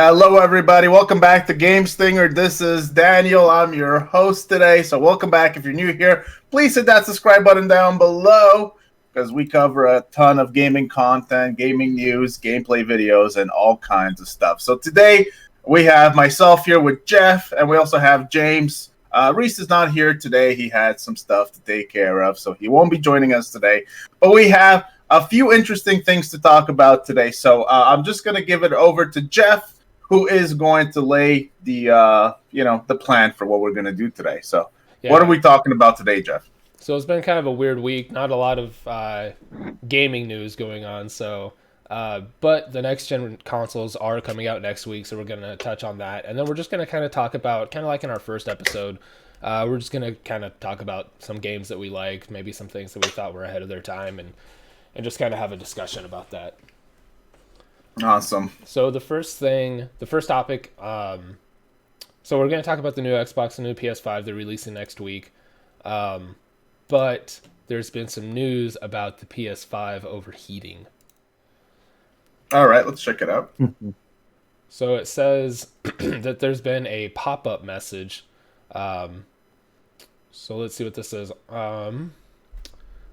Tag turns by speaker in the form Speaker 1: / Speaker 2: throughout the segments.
Speaker 1: Hello, everybody. Welcome back to Gamestingr. This is Daniel. I'm your host today. So welcome back. If you're new here, please hit that subscribe button down below because we cover a ton of gaming content, gaming news, gameplay videos, and all kinds of stuff. So today we have myself here with Jeff, and we also have James. Reese is not here today. He had some stuff to take care of, so he won't be joining us today. But we have a few interesting things to talk about today. So I'm just going to give it over to Jeff, who is going to lay the the plan for what we're going to do today. So what are we talking about today, Jeff?
Speaker 2: So it's been kind of a weird week. Not a lot of gaming news going on. So, but the next gen consoles are coming out next week, so we're going to touch on that, and then we're just going to kind of talk about, kind of like in our first episode, we're just going to kind of talk about some games that we like, maybe some things that we thought were ahead of their time, and just kind of have a discussion about that.
Speaker 1: Awesome.
Speaker 2: So the first topic, so we're going to talk about the new Xbox, the new PS5 they're releasing next week. But there's been some news about the PS5 overheating.
Speaker 1: All right, let's check it out.
Speaker 2: So it says that there's been a pop-up message. So let's see what this says.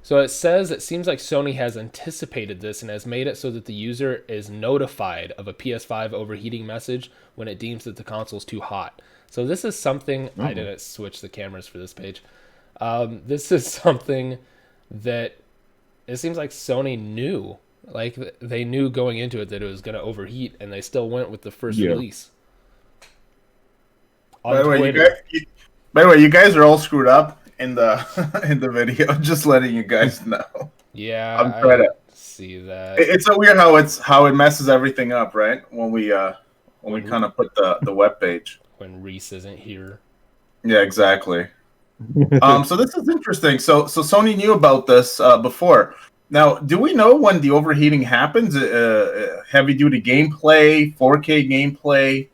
Speaker 2: So it says it seems like Sony has anticipated this and has made it so that the user is notified of a PS5 overheating message when it deems that the console is too hot. So this is something... I didn't switch the cameras for this page. This is something that it seems like Sony knew. Like, they knew going into it that it was going to overheat, and they still went with the first release.
Speaker 1: By the way, you guys are all screwed up in the in the video. Just letting you guys know.
Speaker 2: Yeah,
Speaker 1: I'm trying to
Speaker 2: see that.
Speaker 1: It's so weird how it messes everything up, right? When we kind of put the web page.
Speaker 2: When Reese isn't here.
Speaker 1: Yeah, exactly. So this is interesting. So Sony knew about this before. Now, do we know when the overheating happens? Heavy duty gameplay, 4K gameplay.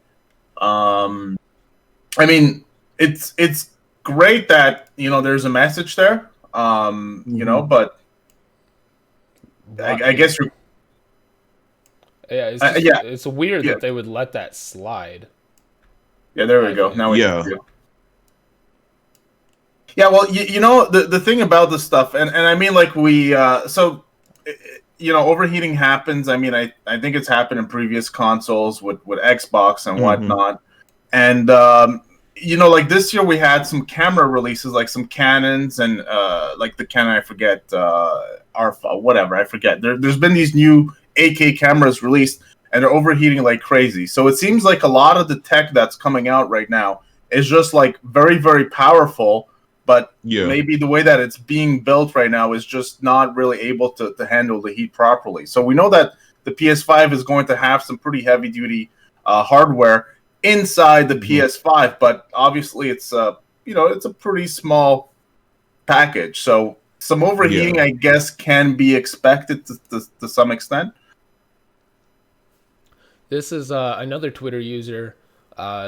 Speaker 1: I mean, it's great that there's a message there. But I guess you're.
Speaker 2: Yeah, it's weird that they would let that slide.
Speaker 1: Yeah, there we go. Now we Yeah, well, the thing about this stuff, and I mean, like overheating happens. I mean, I think it's happened in previous consoles with Xbox and whatnot. And, like this year we had some camera releases, like some Canons and like the Canon, I forget, Alpha, whatever, I forget. There's been these new 8K cameras released, and they're overheating like crazy. So it seems like a lot of the tech that's coming out right now is just like very, very powerful. But maybe the way that it's being built right now is just not really able to handle the heat properly. So we know that the PS5 is going to have some pretty heavy-duty hardware inside the PS5, but obviously it's it's a pretty small package. So some overheating, I guess, can be expected to some extent.
Speaker 2: This is another Twitter user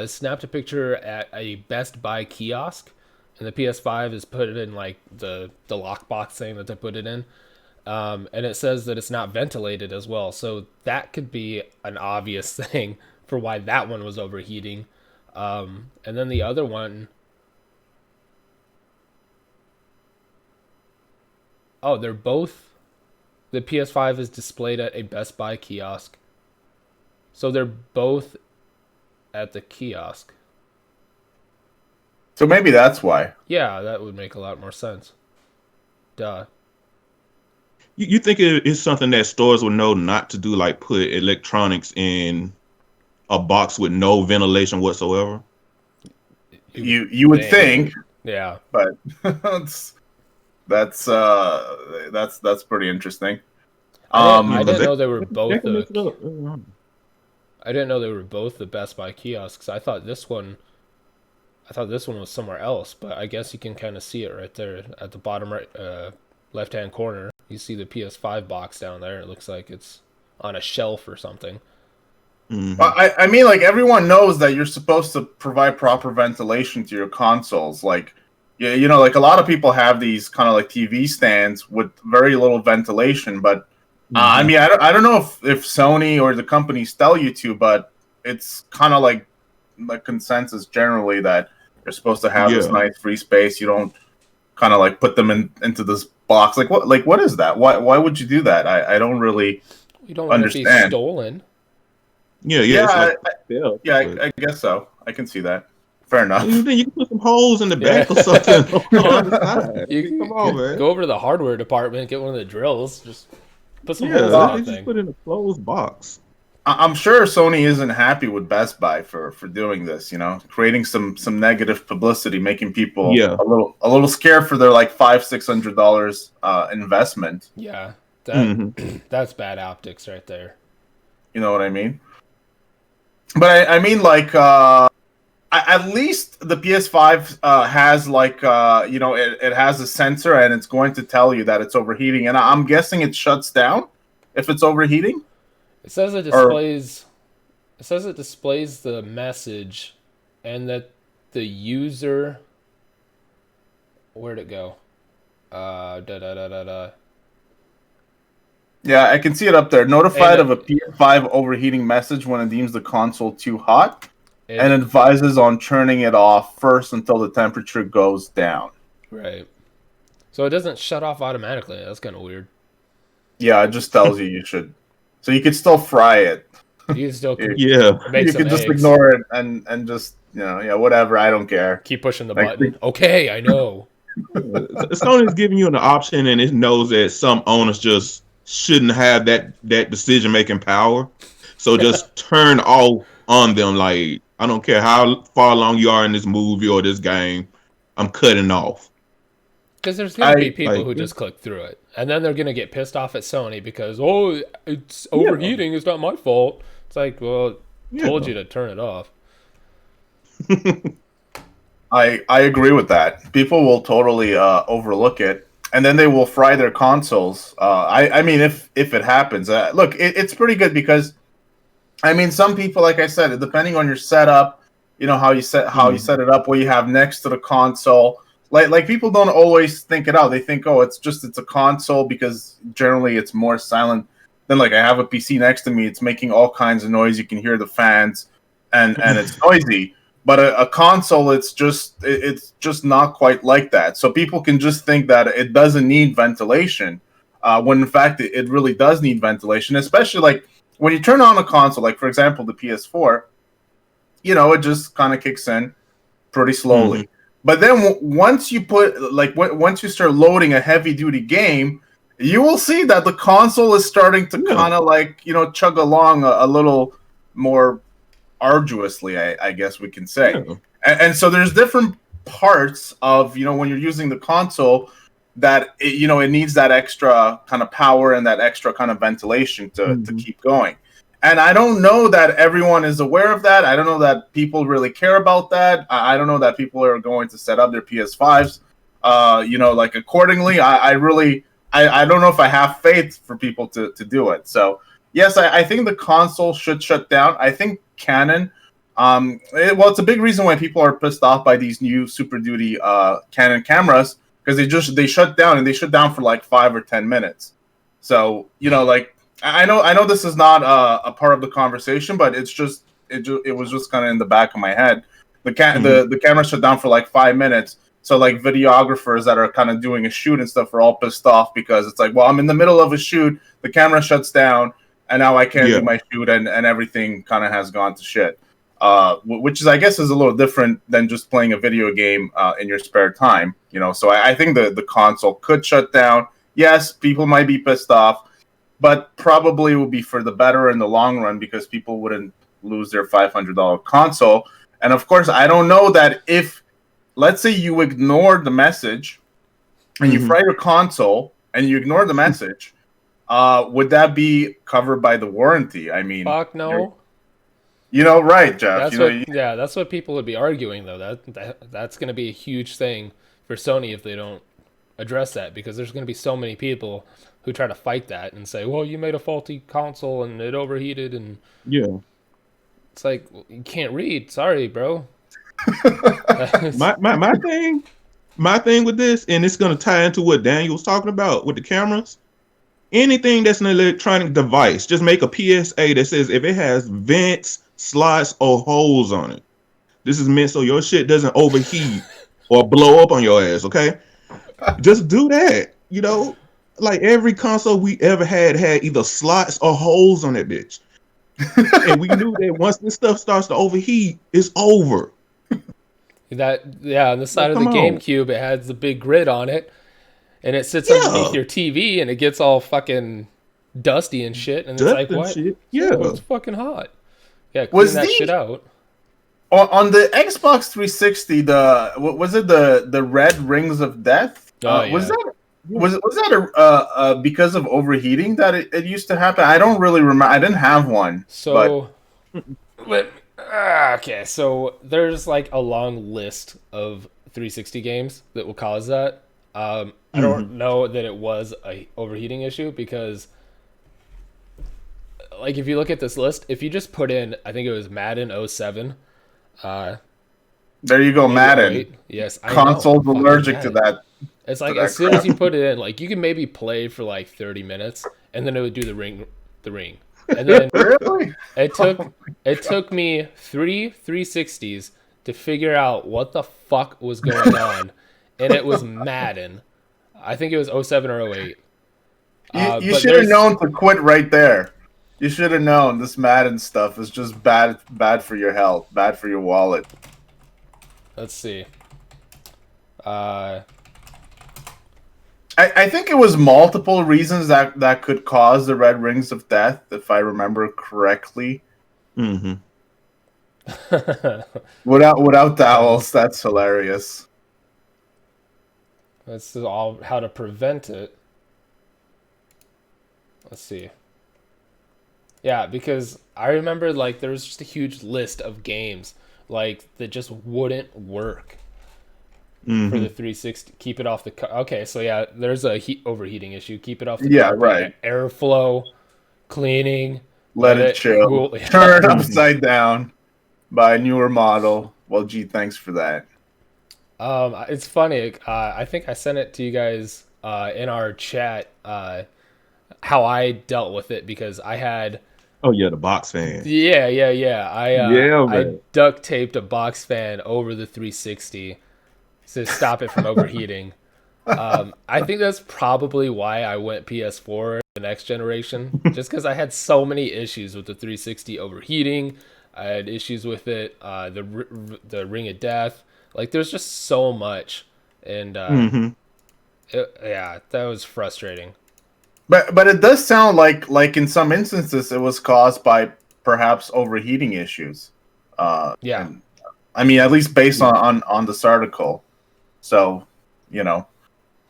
Speaker 2: snapped a picture at a Best Buy kiosk. And the PS5 is put in like the lockbox thing that they put it in. And it says that it's not ventilated as well. So that could be an obvious thing for why that one was overheating. And then the other one... Oh, they're both... The PS5 is displayed at a Best Buy kiosk. So they're both at the kiosk.
Speaker 1: So maybe that's why.
Speaker 2: Yeah, that would make a lot more sense. Duh.
Speaker 3: You think it's something that stores would know not to do, like put electronics in a box with no ventilation whatsoever?
Speaker 1: You would think.
Speaker 2: Yeah.
Speaker 1: But that's pretty interesting.
Speaker 2: I didn't know they were both I didn't know they were both the Best Buy kiosks. I thought this one was somewhere else, but I guess you can kind of see it right there at the bottom right left-hand corner. You see the PS5 box down there. It looks like it's on a shelf or something.
Speaker 1: I mean, like, everyone knows that you're supposed to provide proper ventilation to your consoles. Like, like a lot of people have these kind of like TV stands with very little ventilation. But I mean, I don't know if Sony or the companies tell you to, but it's kind of like the consensus generally that you're supposed to have this nice free space. You don't kind of like put them into this box. Like what is that? Why would you do that? I don't really
Speaker 2: You don't want
Speaker 1: understand.
Speaker 2: it to be stolen.
Speaker 1: Yeah, I guess so. I can see that. Fair enough.
Speaker 3: You can put some holes in the back or something on the side. Come on, man.
Speaker 2: Go over to the hardware department, get one of the drills, just put some holes in that
Speaker 3: just
Speaker 2: thing.
Speaker 3: put it in a closed box.
Speaker 1: I'm sure Sony isn't happy with Best Buy for doing this, creating some negative publicity, making people a little scared for their like $500-600 investment.
Speaker 2: Yeah, that's bad optics right there.
Speaker 1: You know what I mean? But I mean, like, at least the PS5 has like, it has a sensor and it's going to tell you that it's overheating, and I'm guessing it shuts down if it's overheating.
Speaker 2: It says it displays. It says it displays the message, and that the user. Where'd it go?
Speaker 1: Yeah, I can see it up there. Notified of a PS5 overheating message when it deems the console too hot, and advises on turning it off first until the temperature goes down.
Speaker 2: Right. So it doesn't shut off automatically. That's kind of weird.
Speaker 1: Yeah, it just tells you should. So you could still fry it.
Speaker 2: You can still
Speaker 1: make you could just ignore it and just whatever. I don't care.
Speaker 2: Keep pushing the button. Okay, I know.
Speaker 3: Sony's giving you an option, and it knows that some owners just shouldn't have that decision making power. So just turn off on them. Like, I don't care how far along you are in this movie or this game, I'm cutting off.
Speaker 2: Because there's going to be people who just click through it. And then they're going to get pissed off at Sony because, it's overheating. It's not my fault. It's like, well, told you to turn it off.
Speaker 1: I agree with that. People will totally overlook it, and then they will fry their consoles. I mean, if it happens, look, it's pretty good because, I mean, some people, like I said, depending on your setup, how you set it up, what you have next to the console. Like people don't always think it out. They think, it's a console because generally it's more silent than like I have a PC next to me. It's making all kinds of noise. You can hear the fans, and it's noisy. But a console, it's just not quite like that. So people can just think that it doesn't need ventilation, when in fact it really does need ventilation. Especially like when you turn on a console, like for example the PS4, it just kind of kicks in pretty slowly. Mm-hmm. But then once you once you start loading a heavy duty game, you will see that the console is starting to kind of like chug along a little more arduously, I guess we can say. And so there's different parts of when you're using the console that it needs that extra kind of power and that extra kind of ventilation to keep going. And I don't know that everyone is aware of that. I don't know that people really care about that. I don't know that people are going to set up their PS5s like accordingly. I don't know if I have faith for people to do it. So yes, I think the console should shut down. I think Canon, it's a big reason why people are pissed off by these new Super Duty Canon cameras, because they shut down, and they shut down for like 5 or 10 minutes. So like I know this is not a part of the conversation, but it was just kind of in the back of my head. The camera shut down for like 5 minutes. So like videographers that are kind of doing a shoot and stuff are all pissed off because it's like, well, I'm in the middle of a shoot, the camera shuts down, and now I can't do my shoot, and everything kind of has gone to shit. Which is, I guess, is a little different than just playing a video game in your spare time. So I think the console could shut down. Yes, people might be pissed off, but probably will be for the better in the long run because people wouldn't lose their $500 console. And of course, I don't know that if, let's say you ignore the message and you fry your console and you ignore the message, would that be covered by the warranty? I mean,
Speaker 2: fuck no.
Speaker 1: Right, Jeff.
Speaker 2: That's what people would be arguing, though. That's going to be a huge thing for Sony if they don't address that, because there's going to be so many people who try to fight that and say, well, you made a faulty console and it overheated, and it's like, you can't read. Sorry, bro.
Speaker 3: my thing with this, and it's going to tie into what Daniel was talking about with the cameras. Anything that's an electronic device, just make a PSA that says if it has vents, slots or holes on it. This is meant so your shit doesn't overheat or blow up on your ass, okay? Just do that. You know, like every console we ever had either slots or holes on that bitch. And we knew that once this stuff starts to overheat, it's over.
Speaker 2: On the side
Speaker 3: Like,
Speaker 2: of the
Speaker 3: come on.
Speaker 2: GameCube, it has the big grid on it, and it sits
Speaker 3: Yeah.
Speaker 2: underneath your TV, and it gets all fucking dusty and shit, and it's
Speaker 3: Dust
Speaker 2: like,
Speaker 3: and
Speaker 2: what?
Speaker 3: shit.
Speaker 2: Yeah,
Speaker 3: Yeah.
Speaker 2: it's fucking hot. Yeah, clean that shit out.
Speaker 1: On the Xbox 360, was it the Red Rings of Death?
Speaker 2: Oh, yeah.
Speaker 1: Was that because of overheating that it used to happen? I don't really remember. I didn't have one.
Speaker 2: So, okay, so there's like a long list of 360 games that will cause that. I don't know that it was a overheating issue because, like, if you look at this list, if you just put in, I think it was Madden 07.
Speaker 1: There you go, Madden.
Speaker 2: 08. Yes, I
Speaker 1: Console's
Speaker 2: know.
Speaker 1: allergic to that.
Speaker 2: It's like as soon as you put it in, like you can maybe play for like 30 minutes, and then it would do the ring, and then
Speaker 1: Really?
Speaker 2: it took me 360s to figure out what the fuck was going on, and it was Madden. I think it was 07 or 08.
Speaker 1: You should have known to quit right there. You should have known this Madden stuff is just bad for your health, bad for your wallet.
Speaker 2: Let's see.
Speaker 1: I think it was multiple reasons that could cause the Red Rings of Death, if I remember correctly.
Speaker 3: Mm-hmm.
Speaker 1: Without towels, that's hilarious.
Speaker 2: This is all how to prevent it. Let's see. Yeah, because I remember like there was just a huge list of games like that just wouldn't work for the 360. Keep it off the okay, so yeah, there's a overheating issue. Keep it off the carpet.
Speaker 1: Right.
Speaker 2: Airflow, cleaning,
Speaker 1: let it chill.
Speaker 2: Cool.
Speaker 1: Turn upside down. Buy a newer model. Well, gee, thanks for that.
Speaker 2: It's funny. I think I sent it to you guys in our chat how I dealt with it because I had.
Speaker 3: Oh yeah, the box fan.
Speaker 2: Yeah. I duct taped a box fan over the 360 to stop it from overheating. I think that's probably why I went PS4 the next generation, just because I had so many issues with the 360 overheating. I had issues with it, the Ring of Death. Like, there's just so much, and that was frustrating.
Speaker 1: But it does sound like in some instances it was caused by perhaps overheating issues. And, I mean, at least based on this article. So, you know,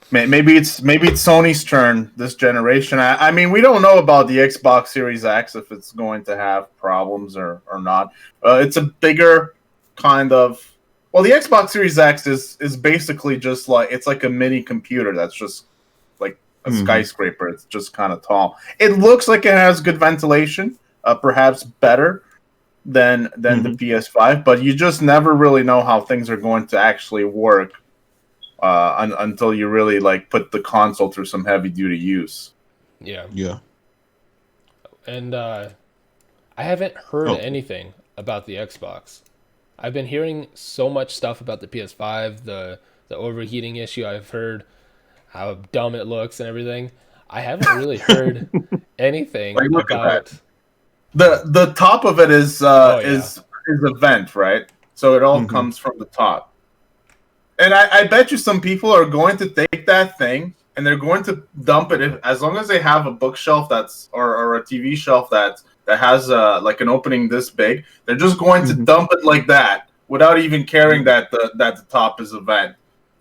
Speaker 1: maybe it's Sony's turn this generation. I mean, we don't know about the Xbox Series X if it's going to have problems or not. It's a bigger kind of. Well, the Xbox Series X is basically just like it's like a mini computer that's just like a skyscraper. It's just kind of tall. It looks like it has good ventilation, perhaps better than the PS5, but you just never really know how things are going to actually work until you really like put the console through some heavy duty use.
Speaker 2: Yeah. And I haven't heard anything about the Xbox. I've been hearing so much stuff about the PS5, the overheating issue. I've heard how dumb it looks and everything. I haven't really heard anything about.
Speaker 1: The top of it is a vent, right? So it all comes from the top. And I bet you some people are going to take that thing and they're going to dump it as long as they have a bookshelf or a TV shelf that has like an opening this big. They're just going to dump it like that without even caring that the top is a vent.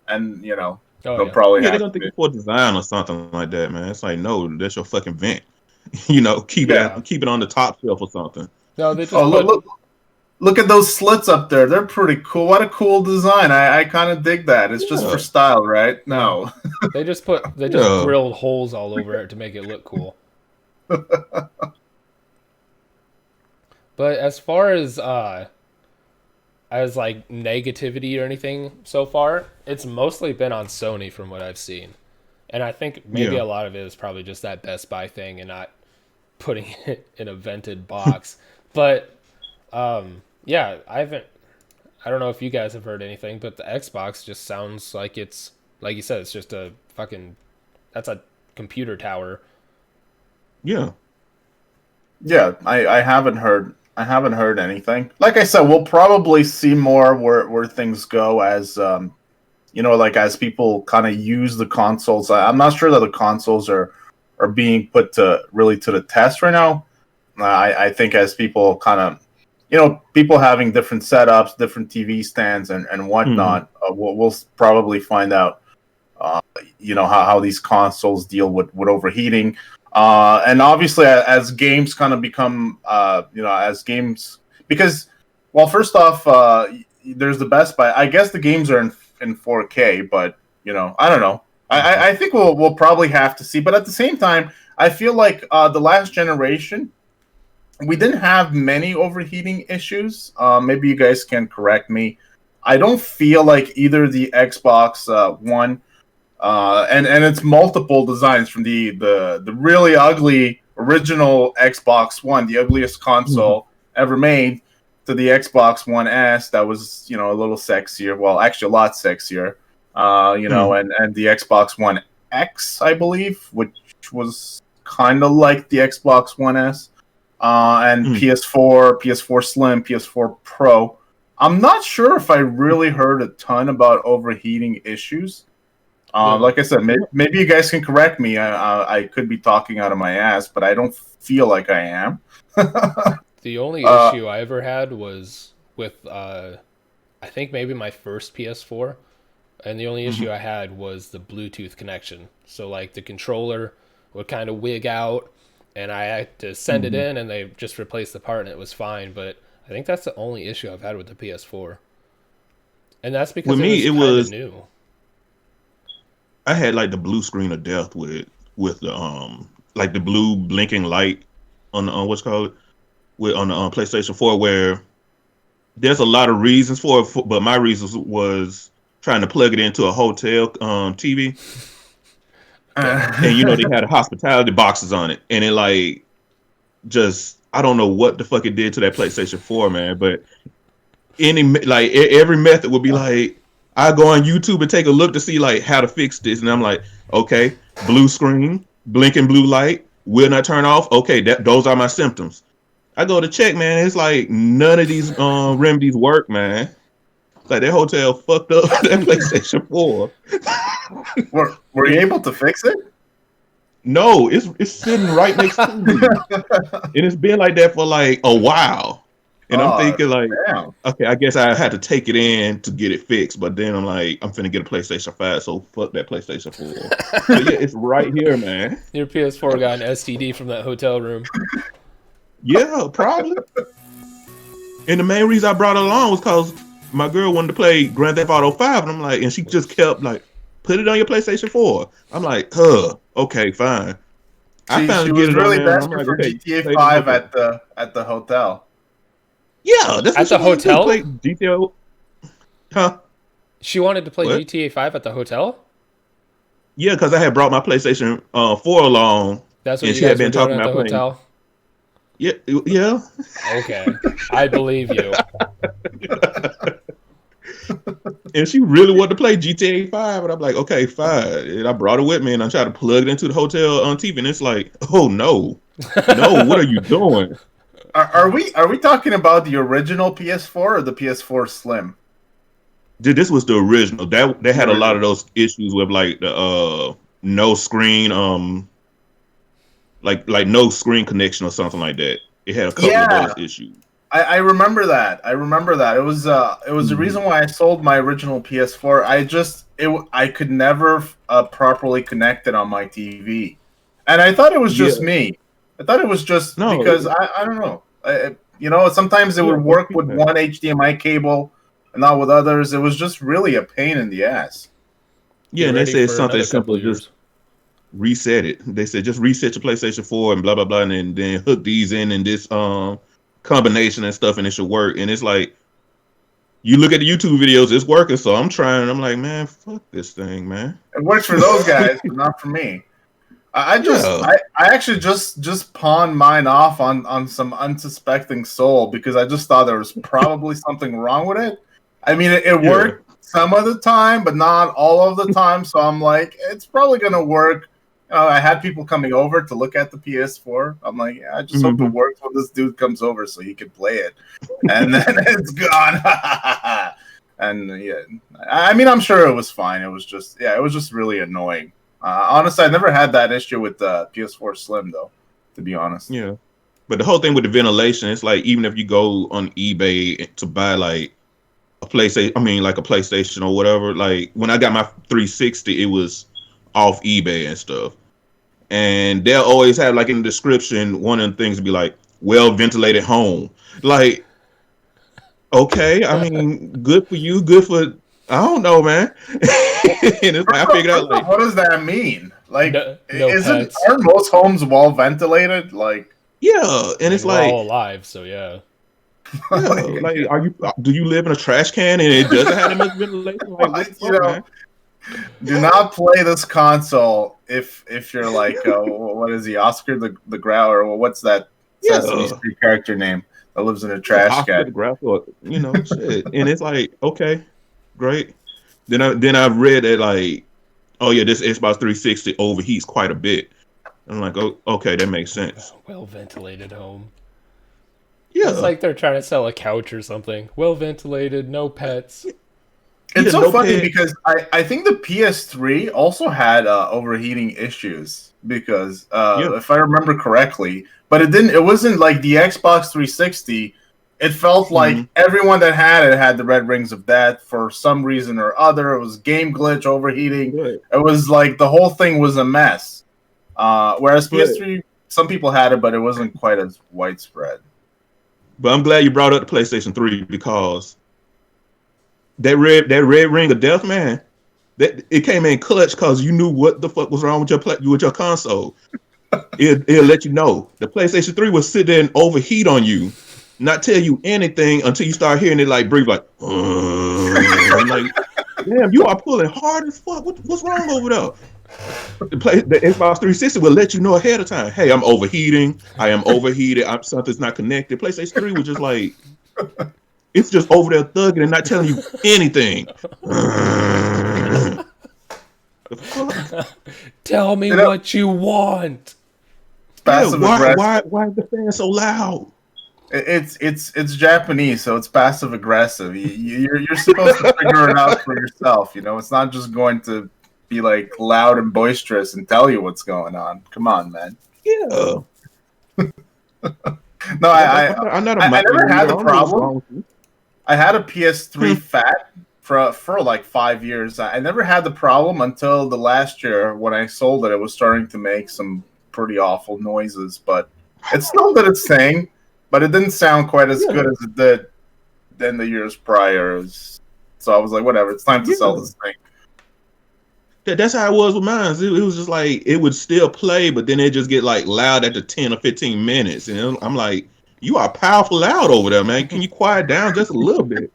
Speaker 1: And you know they'll probably
Speaker 3: they're gonna think it's for design or something like that, man. It's like no, that's your fucking vent. You know, keep it on the top shelf or something.
Speaker 2: No, they just
Speaker 1: look at those slits up there. They're pretty cool. What a cool design. I kind of dig that. It's just for style, right? No.
Speaker 2: They just grilled holes all over it to make it look cool. But as far as like negativity or anything so far, it's mostly been on Sony from what I've seen. And I think maybe a lot of it is probably just that Best Buy thing and not putting it in a vented box. But Yeah, I haven't. I don't know if you guys have heard anything, but the Xbox just sounds like it's like you said. It's just a fucking. That's a computer tower.
Speaker 3: Yeah.
Speaker 1: Yeah, I haven't heard. I haven't heard anything. Like I said, we'll probably see more where things go as like as people kind of use the consoles. I'm not sure that the consoles are being put to really to the test right now. I think as people kind of, people having different setups, different TV stands, and
Speaker 3: Hmm.
Speaker 1: whatnot, we'll probably find out, how these consoles deal with overheating. And obviously, as games kind of become, as games, because, well, first off, there's the Best Buy. I guess the games are in 4K, but I don't know. I think we'll probably have to see. But at the same time, I feel like the last generation, we didn't have many overheating issues. Maybe you guys can correct me. I don't feel like either the Xbox One, and it's multiple designs from the really ugly original Xbox One, the ugliest
Speaker 3: Hmm.
Speaker 1: console ever made, to the Xbox One S that was a little sexier. Well, actually a lot sexier.
Speaker 3: Hmm.
Speaker 1: And the Xbox One X, I believe, which was kind of like the Xbox One S, and
Speaker 3: Hmm.
Speaker 1: PS4, PS4 Slim, PS4 Pro. I'm not sure if I really heard a ton about overheating issues.
Speaker 2: The
Speaker 1: Like I said, maybe you guys can correct me. I could be talking out of my ass, but I don't feel like I am.
Speaker 2: the only
Speaker 1: uh,
Speaker 2: issue I ever had was with I think maybe my first PS4, and the only issue
Speaker 1: mhm,
Speaker 2: I had was the Bluetooth connection. So like the controller would kind of wig out, and I had to send it
Speaker 3: Hmm.
Speaker 2: in, and they just replaced the part, and it was fine. But I think that's the only issue I've had with the PS4, and that's
Speaker 3: With
Speaker 2: because it
Speaker 3: me,
Speaker 2: was
Speaker 3: it
Speaker 2: kind of
Speaker 3: was
Speaker 2: new.
Speaker 3: I had like the blue screen of death with the like the blue blinking light on the what's called with on the PlayStation 4, where there's a lot of reasons for it, but my reasons was trying to plug it into a hotel TV,
Speaker 2: Okay.
Speaker 3: and they had hospitality boxes on it, and it like just I don't know what the fuck it did to that PlayStation 4, man. But every method would be like I go on YouTube and take a look to see like how to fix this, and I'm like, okay, blue screen, blinking blue light, will not turn off. Okay, those are my symptoms. I go to check, man. It's like none of these remedies work, man. Like that hotel fucked up that PlayStation 4.
Speaker 1: were you
Speaker 3: And
Speaker 1: able to fix it?
Speaker 3: no, it's sitting right next to me. And it's been like that for like a while. And I'm
Speaker 1: Oh,
Speaker 3: thinking like,
Speaker 1: damn.
Speaker 3: okay, I guess I had to take it in to get it fixed. But then I'm like, I'm finna get a PlayStation 5, so fuck that PlayStation 4. But yeah, it's right here, man.
Speaker 2: Your PS4 got an STD from that hotel room.
Speaker 3: Yeah, probably. And the main reason I brought it along was because my girl wanted to play Grand Theft Auto 5, and I'm like, and she just kept like, put it on your PlayStation 4. I'm like, okay, fine. I
Speaker 1: She
Speaker 3: finally get
Speaker 1: was
Speaker 3: it on
Speaker 1: really
Speaker 3: there, and I'm
Speaker 1: desperate
Speaker 3: like,
Speaker 1: for
Speaker 3: okay,
Speaker 1: GTA
Speaker 3: play the
Speaker 1: 5
Speaker 3: hotel.
Speaker 1: at the hotel.
Speaker 3: Yeah, that's what
Speaker 2: At
Speaker 3: she
Speaker 2: the
Speaker 3: wanted to do. Play
Speaker 2: hotel?
Speaker 3: GTA. Huh?
Speaker 2: She wanted to play
Speaker 3: What?
Speaker 2: GTA 5 at the hotel?
Speaker 3: Yeah, because I had brought my PlayStation 4 along,
Speaker 2: That's what
Speaker 3: and
Speaker 2: you
Speaker 3: she had
Speaker 2: guys were
Speaker 3: been
Speaker 2: doing
Speaker 3: talking
Speaker 2: at the
Speaker 3: about playing.
Speaker 2: hotel?
Speaker 3: Yeah, yeah.
Speaker 2: Okay. I believe you.
Speaker 3: And she really wanted to play GTA 5, and I'm like, okay, fine. And I brought it with me, and I tried to plug it into the hotel on TV, and it's like, oh no, no, what are you doing?
Speaker 1: Are we talking about the original PS4 or the PS4 Slim?
Speaker 3: Dude, this was the original. That they
Speaker 1: The
Speaker 3: had a lot of
Speaker 1: original.
Speaker 3: those issues with like the no screen like no screen connection or something like that. It had a couple of
Speaker 1: Yeah,
Speaker 3: those issues.
Speaker 1: I remember that. I remember that. It was the
Speaker 3: Hmm.
Speaker 1: reason why I sold my original PS4. I could never properly connect it on my TV, and I thought it was just
Speaker 3: Yeah,
Speaker 1: me. I thought it was just
Speaker 3: no,
Speaker 1: because I don't know. Sometimes it
Speaker 3: yeah,
Speaker 1: would
Speaker 3: most
Speaker 1: work with
Speaker 3: people have.
Speaker 1: one HDMI cable and not with others. It was just really a pain in the ass.
Speaker 3: Yeah,
Speaker 2: Get
Speaker 3: and they
Speaker 2: ready
Speaker 3: said
Speaker 2: for
Speaker 3: something
Speaker 2: another
Speaker 3: as simple
Speaker 2: couple
Speaker 3: as just
Speaker 2: years.
Speaker 3: reset it. They said just reset your PlayStation 4 and blah blah blah, and then hook these in this combination and stuff, and it should work. And it's like you look at the YouTube videos, it's working. So I'm trying. I'm like, man, fuck this thing, man.
Speaker 1: It works for those guys, but not for me.
Speaker 3: Yeah.
Speaker 1: I actually just pawned mine off on some unsuspecting soul because I just thought there was probably something wrong with it. I mean, it
Speaker 3: Yeah.
Speaker 1: worked some of the time, but not all of the time. So I'm like, it's probably gonna work. I had people coming over to look at the PS4. I'm like, yeah, I just hope it
Speaker 3: Mhm.
Speaker 1: works when this dude comes over so he can play it. And then it's gone. And yeah, I mean, I'm sure it was fine. It was just, yeah, it was just really annoying. Honestly, I never had that issue with the PS4 Slim, though, to be honest.
Speaker 3: Yeah. But the whole thing with the ventilation, it's like even if you go on eBay to buy like a PlayStation, I mean like a PlayStation or whatever, like when I got my 360, it was off eBay and stuff. And they'll always have like in the description, one of the things would be like, well ventilated home. Like, okay, I mean, good for you, good for I don't know, man. And it's like I figured out like
Speaker 1: What does that mean? Like,
Speaker 2: No
Speaker 1: isn't
Speaker 2: pets.
Speaker 1: aren't most homes well ventilated? Like,
Speaker 3: yeah,
Speaker 2: I
Speaker 3: and
Speaker 2: mean,
Speaker 3: it's
Speaker 2: we're all
Speaker 3: like
Speaker 2: alive, so yeah.
Speaker 3: yeah, like do you live in a trash can and it doesn't have much ventilation? Like what the
Speaker 1: you
Speaker 3: fuck,
Speaker 1: know,
Speaker 3: man?
Speaker 1: do not play this console if you're like, what is he, Oscar the Growler? Well, what's that Sesame
Speaker 3: Yeah.
Speaker 1: Street character name that lives in a
Speaker 3: Yeah,
Speaker 1: trash
Speaker 3: Oscar
Speaker 1: can?
Speaker 3: the Grouch or shit. And it's like, okay, great. Then I read that like, oh yeah, this Xbox 360 overheats quite a bit. I'm like, oh, okay, that makes sense.
Speaker 2: Well ventilated home. It's
Speaker 3: Yeah,
Speaker 2: like they're trying to sell a couch or something. Well ventilated, no pets.
Speaker 1: It's
Speaker 3: yeah,
Speaker 1: so
Speaker 3: no
Speaker 1: funny
Speaker 3: pet.
Speaker 1: because I think the PS3 also had overheating issues because
Speaker 3: Yeah,
Speaker 1: if I remember correctly, but it wasn't like the Xbox 360. It felt
Speaker 3: hmm,
Speaker 1: like everyone that had it had the red rings of death for some reason or other. It was game glitch, overheating.
Speaker 3: but
Speaker 1: It was like the whole thing was a mess. Whereas
Speaker 3: but
Speaker 1: PS3, some people had it, but it wasn't quite as widespread.
Speaker 3: but I'm glad you brought up the PlayStation 3 because that red ring of death, man. That it came in clutch because you knew what the fuck was wrong with your console. It'll let you know. The PlayStation 3 will sit there and overheat on you, not tell you anything until you start hearing it like breathe like, I'm like, damn, you are pulling hard as fuck. What's wrong over there? The Xbox 360 will let you know ahead of time. Hey, I'm overheating. I am overheated. Something's not connected. PlayStation 3 was just like, it's just over there thugging and not telling you anything. The fuck?
Speaker 2: Tell me
Speaker 1: You know,
Speaker 2: what you want.
Speaker 3: Yeah,
Speaker 1: passive aggressive.
Speaker 3: why is the fan so loud?
Speaker 1: It's Japanese, so it's passive aggressive. You're supposed to figure it out for yourself. It's not just going to be like loud and boisterous and tell you what's going on. Come on, man.
Speaker 3: Yeah.
Speaker 1: No,
Speaker 3: I'm not a
Speaker 1: I
Speaker 3: mind
Speaker 1: never had
Speaker 3: reader. I
Speaker 1: the
Speaker 3: don't know what's
Speaker 1: problem.
Speaker 3: wrong with you.
Speaker 1: I had a PS3
Speaker 3: Hmm.
Speaker 1: Fat for like 5 years. I never had the problem until the last year when I sold it. It was starting to make some pretty awful noises, but it still did its thing. But it didn't sound quite as good
Speaker 3: Yeah,
Speaker 1: as it did than the years prior. So I was like, whatever, it's time to sell
Speaker 3: yeah.
Speaker 1: this thing.
Speaker 3: That's how it was with mine. It was just like it would still play, but then it just get like loud after 10 or 15 minutes. And I'm like, you are powerful loud over there, man. Can you quiet down just a little bit?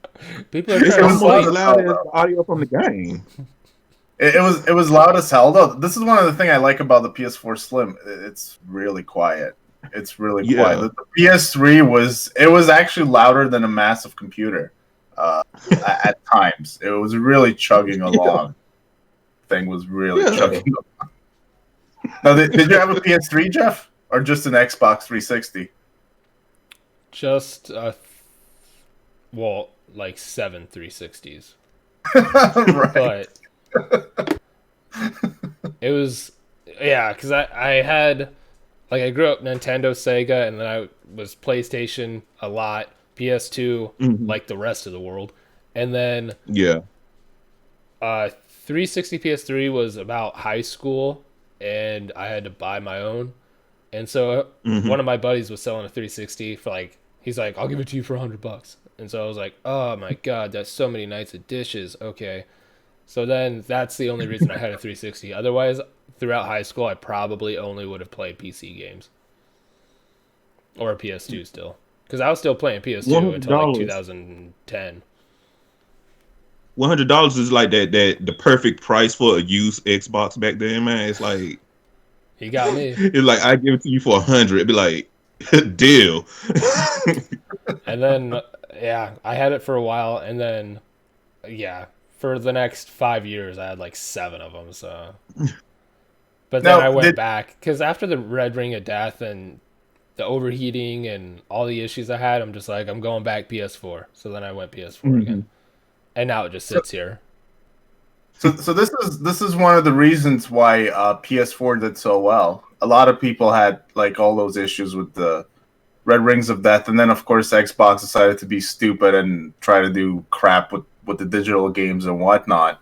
Speaker 2: People are
Speaker 3: It's
Speaker 2: trying
Speaker 1: It
Speaker 2: to
Speaker 1: was
Speaker 3: almost
Speaker 1: loud
Speaker 3: as
Speaker 1: as
Speaker 2: sleep.
Speaker 3: loud
Speaker 1: hell,
Speaker 3: as
Speaker 1: though.
Speaker 3: the audio from the game.
Speaker 1: It was loud as hell, though. This is one of the things I like about the PS4 Slim. It's really quiet. It's really quiet.
Speaker 3: Yeah.
Speaker 1: The PS3 was actually louder than a massive computer. Uh, at times, it was really chugging
Speaker 3: Yeah.
Speaker 1: along. Thing was really
Speaker 3: Yeah.
Speaker 1: chugging. Now, did you have a PS3, Jeff, or just an Xbox 360?
Speaker 2: Just well, like 7 360s.
Speaker 1: Right.
Speaker 2: But it was yeah, because I had like I grew up Nintendo, Sega, and then I was PlayStation a lot, PS2
Speaker 3: Mhm.
Speaker 2: like the rest of the world, and then
Speaker 3: Yeah.
Speaker 2: 360 PS3 was about high school, and I had to buy my own, and so
Speaker 3: Hmm.
Speaker 2: one of my buddies was selling a 360 for like he's like I'll give it to you for $100, and so I was like oh my god that's so many nights of dishes okay. So then that's the only reason I had a 360. Otherwise, throughout high school, I probably only would have played PC games or a PS2 still. Because I was still playing
Speaker 3: One
Speaker 2: PS2
Speaker 3: hundred
Speaker 2: until like
Speaker 3: dollars.
Speaker 2: 2010.
Speaker 3: $100 is like that the perfect price for a used Xbox back then, man. It's like
Speaker 2: He got me.
Speaker 3: It's like I give it to you for 100. It'd be like deal.
Speaker 2: And then yeah, I had it for a while, and then yeah, for the next 5 years, I had like 7 of them. So, but then I
Speaker 1: Now,
Speaker 2: went back because after the Red Ring of Death and the overheating and all the issues I had, I'm just like, I'm going back PS4. So then I went PS4 again, and now it just sits here.
Speaker 1: so this is one of the reasons why PS4 did so well. A lot of people had like all those issues with the Red Rings of Death, and then of course Xbox decided to be stupid and try to do crap with the digital games and whatnot.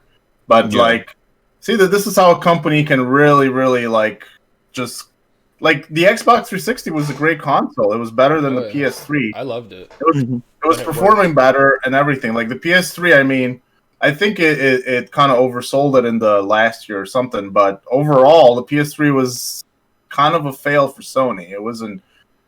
Speaker 1: But like, see that this is how a company can really like just like the Xbox 360 was a great console. It was better than the PS3.
Speaker 2: I loved it.
Speaker 1: It was performing better and everything. Like the PS3, I mean, I think it kind of oversold it in the last year or something. But overall, the PS3 was kind of a fail for Sony. It wasn't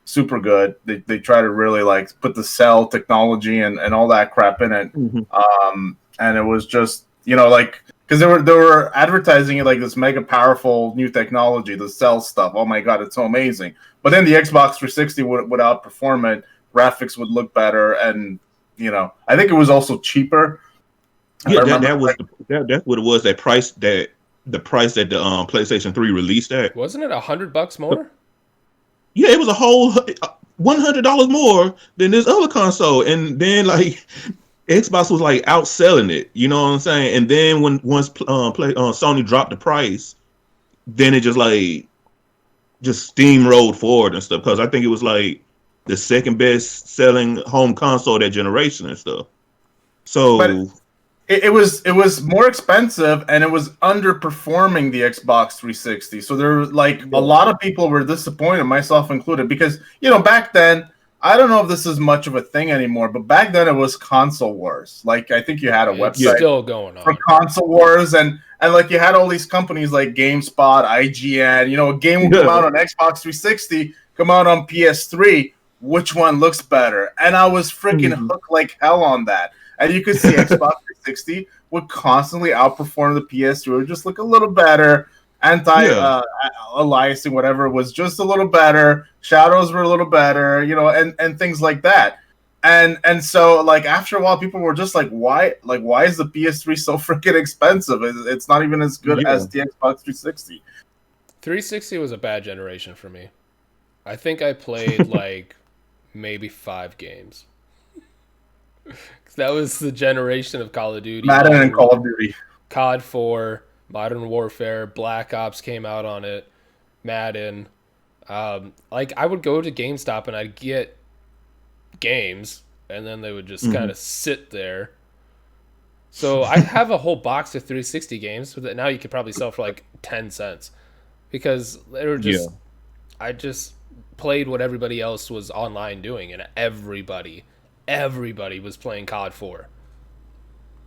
Speaker 1: super good. They try to really like put the cell technology and all that crap in it. And it was just, you know, like, because they were advertising it like this mega powerful new technology, the cell stuff. Oh my god, it's so amazing. But then the Xbox 360 would outperform it. Graphics would look better, and you know, I think it was also cheaper.
Speaker 3: Yeah, that's what it was. The price that the PlayStation 3 released at.
Speaker 2: Wasn't it $100 more?
Speaker 3: Yeah, it was a whole $100 more than this other console, and then like Xbox was like outselling it. You know what I'm saying? And then once Sony dropped the price, then it just steamrolled forward and stuff. Because I think it was like the second best selling home console that generation and stuff. So.
Speaker 1: But it was more expensive, and it was underperforming the Xbox 360. So there were like a lot of people were disappointed, myself included, because you know back then, I don't know if this is much of a thing anymore, but back then it was console wars. Like I think you had a website
Speaker 2: still going on
Speaker 1: for console wars, and like you had all these companies like GameSpot, IGN. You know, a game would come out on Xbox 360, come out on PS3. Which one looks better? And I was freaking hooked like hell on that. And you could see Xbox 360 would constantly outperform the PS3. It would just look a little better. Aliasing, whatever, was just a little better. Shadows were a little better, you know, and things like that. And so like after a while, people were just like, why is the PS3 so freaking expensive? It's not even as good as the Xbox 360.
Speaker 2: 360 was a bad generation for me. I think I played like maybe 5 games. That was the generation of Call of Duty.
Speaker 1: Madden and Call of Duty.
Speaker 2: COD 4, Modern Warfare, Black Ops came out on it, Madden. Like I would go to GameStop and I'd get games, and then they would just kind of sit there. So I have a whole box of 360 games that now you could probably sell for like 10 cents because they were just. I just played what everybody else was online doing, and everybody was playing COD 4.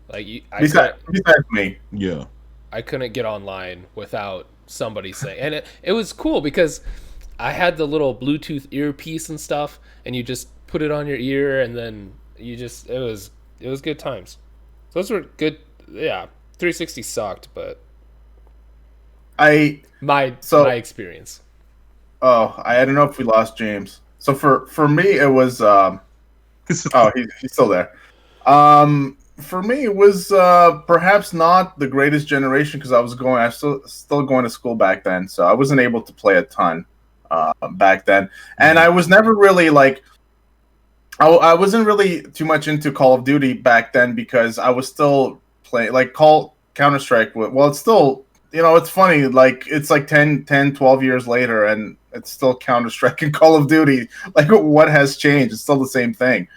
Speaker 2: Like
Speaker 1: besides me,
Speaker 2: I couldn't get online without somebody saying, and it was cool because I had the little Bluetooth earpiece and stuff, and you just put it on your ear, and then it was good times. Those were good. Yeah, 360 sucked, but my experience.
Speaker 1: Oh, I don't know if we lost James. So for me, it was. He's still there. For me, it was perhaps not the greatest generation because I was still going to school back then, so I wasn't able to play a ton back then, and I was never really like. I wasn't really too much into Call of Duty back then because I was still playing like Counter-Strike. Well, it's still, you know, it's funny. Like it's like 10, 12 years later, and it's still Counter-Strike and Call of Duty. Like what has changed? It's still the same thing.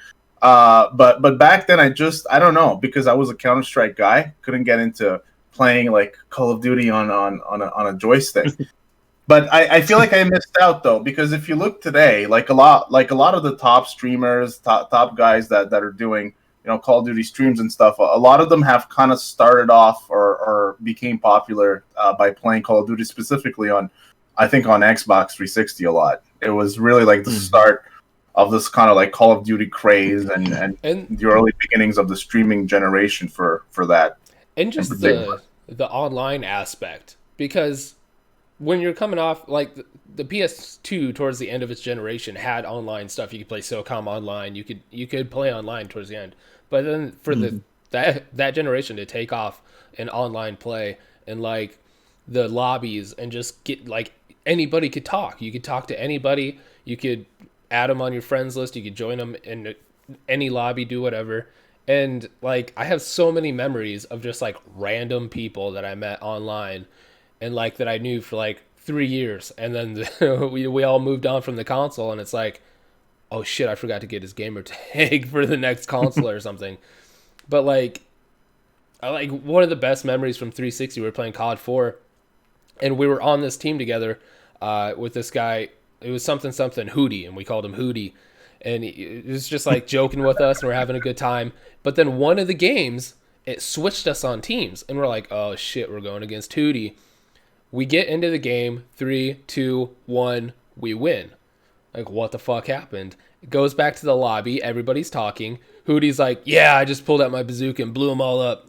Speaker 1: But back then I don't know, because I was a Counter-Strike guy, couldn't get into playing like Call of Duty on a joystick. But I feel like I missed out though, because if you look today, like a lot of the top streamers, top guys that are doing, you know, Call of Duty streams and stuff, a lot of them have kind of started off or became popular by playing Call of Duty specifically on Xbox 360 a lot. It was really like the start of this kind of like Call of Duty craze and the early beginnings of the streaming generation for that.
Speaker 2: And just the online aspect, because when you're coming off like the PS2 towards the end of its generation had online stuff. You could play SOCOM online. You could play online towards the end. But then for that generation to take off in online play and like the lobbies and just get like anybody could talk. You could talk to anybody. You could add them on your friends list. You could join them in any lobby, do whatever. And like I have so many memories of just like random people that I met online and like that I knew for like 3 years, and then we all moved on from the console, and it's like, oh shit, I forgot to get his gamer tag for the next console or something. But like, I like one of the best memories from 360. We were playing COD 4, and we were on this team together with this guy. It was something Hootie, and we called him Hootie, and he was just like joking with us, and we're having a good time. But then one of the games, it switched us on teams, and we're like, oh shit, we're going against Hootie. We get into the game, 3, 2, 1, we win. Like, what the fuck happened? It goes back to the lobby, everybody's talking. Hootie's like, yeah, I just pulled out my bazooka and blew them all up.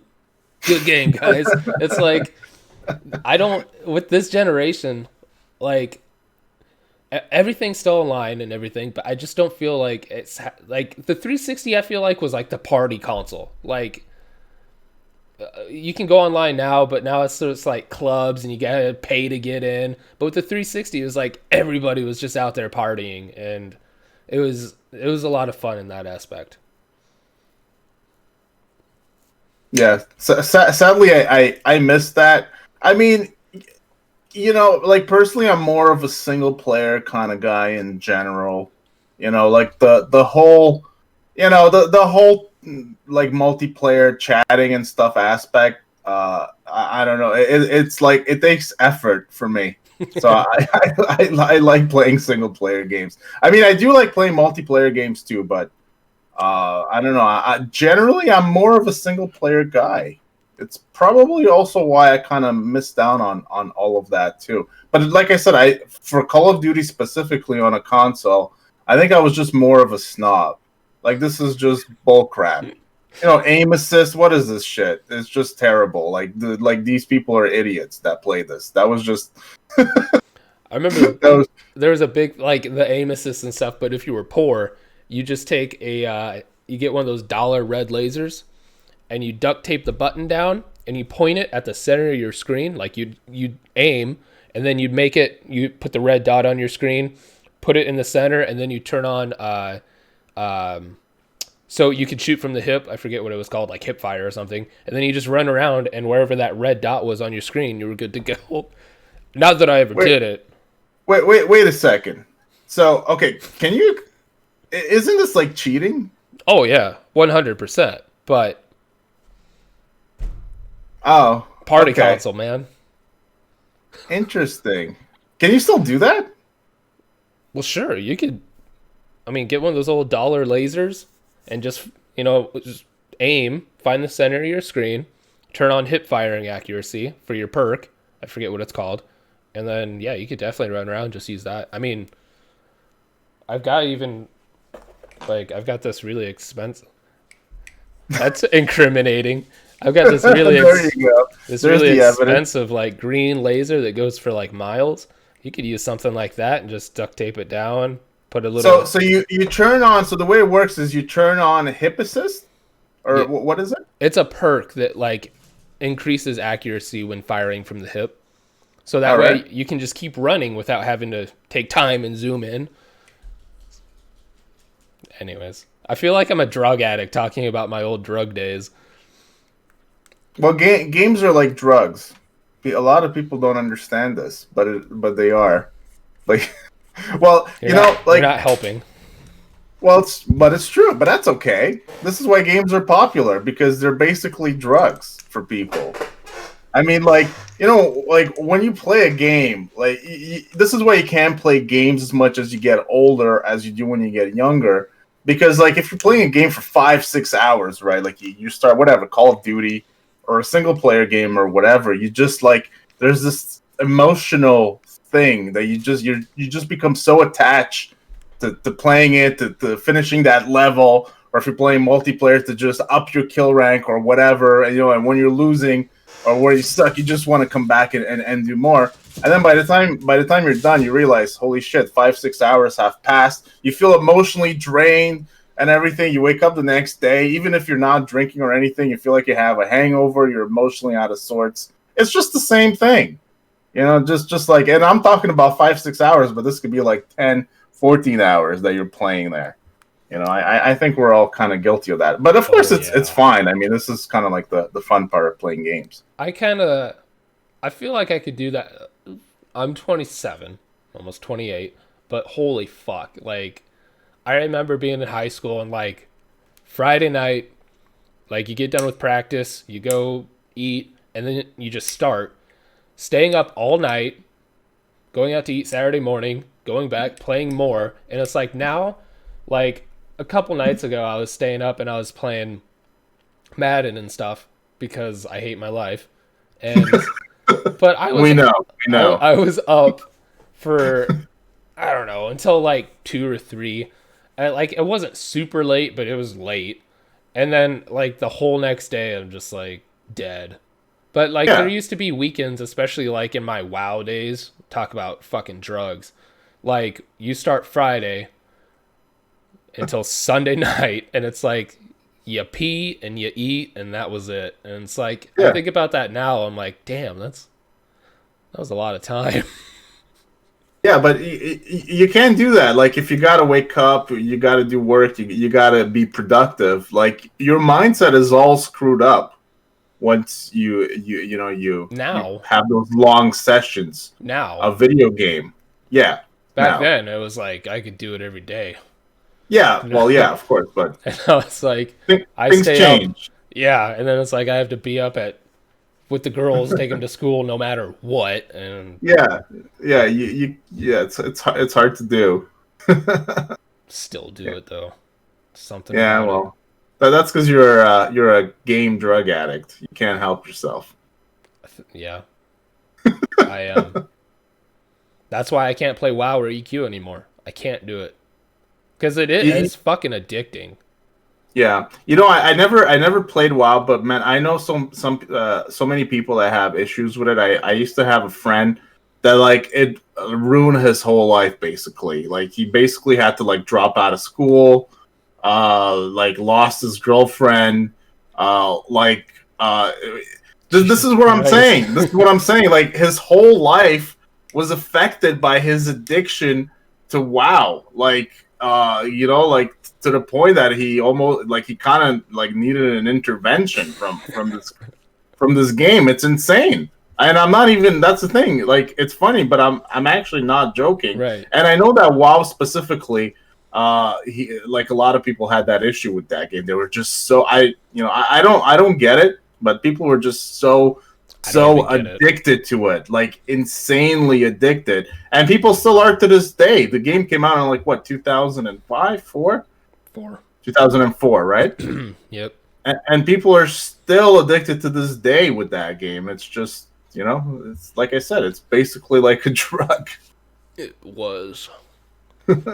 Speaker 2: Good game, guys. It's like, with this generation, like, everything's still online and everything, but I just don't feel like it's, like, the 360 I feel like was like the party console. Like, you can go online now, but now it's like clubs and you gotta pay to get in. But with the 360, it was like everybody was just out there partying, and it was a lot of fun in that aspect.
Speaker 1: Yeah, sadly, I missed that. I mean, you know, like personally, I'm more of a single player kind of guy in general. You know, like the whole, you know, the whole like multiplayer chatting and stuff aspect. I don't know. It's like it takes effort for me. So I like playing single player games. I mean, I do like playing multiplayer games too, but I don't know. Generally, I'm more of a single player guy. It's probably also why I kind of missed out on all of that too. But like I said, for Call of Duty specifically on a console, I think I was just more of a snob. Like, this is just bull crap. You know, aim assist, what is this shit? It's just terrible. Like these people are idiots that play this. That was just
Speaker 2: I remember there was a big like the aim assist and stuff, but if you were poor, you just take you get one of those dollar red lasers and you duct tape the button down and you point it at the center of your screen. Like you'd aim, and then you put the red dot on your screen, put it in the center, and then you turn on so you could shoot from the hip. I forget what it was called, like hip fire or something. And then you just run around, and wherever that red dot was on your screen, you were good to go. Not that I ever did it.
Speaker 1: Wait a second. So, okay, isn't this like cheating?
Speaker 2: Oh yeah, 100%. But party console, man.
Speaker 1: Interesting. Can you still do that?
Speaker 2: Well, sure, you could. I mean, get one of those old dollar lasers and just aim, find the center of your screen, turn on hip firing accuracy for your perk. I forget what it's called. And then, yeah, you could definitely run around and just use that. I mean, I've got this really expensive. That's incriminating. I've got this really expensive like green laser that goes for like miles. You could use something like that and just duct tape it down. Put a little.
Speaker 1: So you turn on. So the way it works is you turn on hip assist, or what is it?
Speaker 2: It's a perk that like increases accuracy when firing from the hip. So that way you can just keep running without having to take time and zoom in. Anyways, I feel like I'm a drug addict talking about my old drug days.
Speaker 1: Well, games are like drugs. A lot of people don't understand this, but they are. Like, well, you're not
Speaker 2: helping.
Speaker 1: Well, it's true, but that's okay. This is why games are popular, because they're basically drugs for people. I mean, like, like when you play a game, like this is why you can't play games as much as you get older as you do when you get younger. Because like if you're playing a game for 5-6 hours, right? Like you start whatever Call of Duty or a single player game or whatever, you just like there's this emotional thing that you just become so attached to playing it, to finishing that level, or if you're playing multiplayer to just up your kill rank or whatever, and when you're losing or where you suck, you just want to come back and do more. And then by the time you're done, you realize, holy shit, 5-6 hours have passed. You feel emotionally drained and everything. You wake up the next day, even if you're not drinking or anything, you feel like you have a hangover. You're emotionally out of sorts. It's just the same thing, just like. And I'm talking about 5-6 hours, but this could be like 10, 14 hours that you're playing there. I think we're all kind of guilty of that. But of course, it's fine. I mean, this is kind of like the fun part of playing games.
Speaker 2: I feel like I could do that. I'm 27, almost 28, but holy fuck. Like, I remember being in high school and, like, Friday night, like, you get done with practice, you go eat, and then you just start staying up all night, going out to eat Saturday morning, going back, playing more. And it's like now, like, a couple nights ago, I was staying up and I was playing Madden and stuff because I hate my life. And but
Speaker 1: we know.
Speaker 2: I was up for, I don't know, until like 2 or 3. And, like, it wasn't super late, but it was late. And then, like, the whole next day, I'm just like dead. But, like, there used to be weekends, especially like in my WoW days. Talk about fucking drugs. Like, you start Friday until Sunday night, and it's like you pee and you eat, and that was it. And it's like, I think about that now, I'm like, damn, that was a lot of time.
Speaker 1: Yeah, but you can't do that. Like, if you gotta wake up, you gotta do work, you gotta be productive. Like, your mindset is all screwed up once you have those long sessions.
Speaker 2: Now,
Speaker 1: a video game. Yeah.
Speaker 2: Back then, it was like I could do it every day.
Speaker 1: Yeah, well, yeah, of course, but
Speaker 2: and I was like,
Speaker 1: things change.
Speaker 2: Up, yeah, and then it's like I have to be up with the girls, take them to school, no matter what. And
Speaker 1: it's hard to do.
Speaker 2: Still do it though. Something.
Speaker 1: Yeah, well, that's because you're a game drug addict. You can't help yourself.
Speaker 2: Yeah, I am. That's why I can't play WoW or EQ anymore. I can't do it. Because it's fucking addicting.
Speaker 1: Yeah, I never played WoW, but man, I know so many people that have issues with it. I used to have a friend that, like, it ruined his whole life basically. Like, he basically had to, like, drop out of school, like, lost his girlfriend, this is what I'm saying. This is what I'm saying. Like, his whole life was affected by his addiction to WoW. Like, like, to the point that he almost, like, he kind of, like, needed an intervention from this game. It's insane. And I'm not even, that's the thing. Like, it's funny, but I'm actually not joking.
Speaker 2: Right.
Speaker 1: And I know that WoW specifically, like, a lot of people had that issue with that game. They were just so, I don't get it, but people were just so addicted to it, like, insanely addicted, and people still are to this day. The game came out in, like, what, 2005, 4? 2004, right?
Speaker 2: Yep.
Speaker 1: And people are still addicted to this day with that game. It's just, it's like I said, it's basically like a drug.
Speaker 2: It was. That's